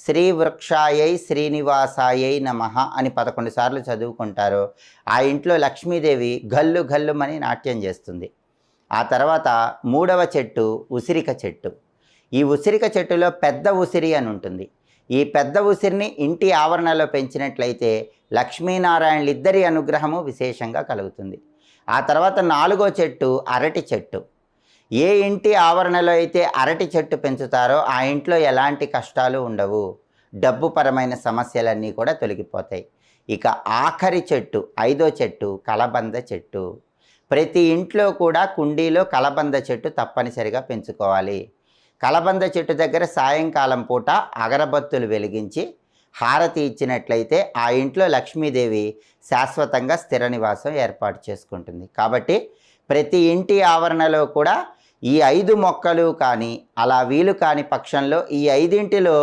శ్రీ వృక్షాయై శ్రీనివాసాయై నమః అని 11 సార్లు చదువుకుంటారో ఆ ఇంట్లో లక్ష్మీదేవి గల్లు గల్లుమని నాట్యం చేస్తుంది. ఆ తర్వాత 3వ చెట్టు ఉసిరిక చెట్టు. ఈ ఉసిరిక చెట్టులో పెద్ద ఉసిరి అని ఉంటుంది. ఈ పెద్ద ఉసిరిని ఇంటి ఆవరణలో పెంచినట్లయితే లక్ష్మీనారాయణలిద్దరి అనుగ్రహము విశేషంగా కలుగుతుంది. ఆ తర్వాత 4వ చెట్టు అరటి చెట్టు. ఏ ఇంటి ఆవరణలో అయితే అరటి చెట్టు పెంచుతారో ఆ ఇంట్లో ఎలాంటి కష్టాలు ఉండవు, డబ్బుపరమైన సమస్యలన్నీ కూడా తొలగిపోతాయి. ఇక ఆఖరి చెట్టు 5వ చెట్టు కలబంద చెట్టు. ప్రతి ఇంట్లో కూడా కుండీలో కలబంద చెట్టు తప్పనిసరిగా పెంచుకోవాలి. కలబంద చెట్టు దగ్గర సాయంకాలం పూట అగరబత్తులు వెలిగించి హారతి ఇచ్చినట్లయితే ఆ ఇంట్లో లక్ష్మీదేవి శాశ్వతంగా స్థిర నివాసం ఏర్పాటు చేసుకుంటుంది. కాబట్టి ప్రతి ఇంటి ఆవరణలో కూడా ఈ 5 మొక్కలు కానీ అలా వీలు కాని పక్షంలో ఈ 5ంటిలో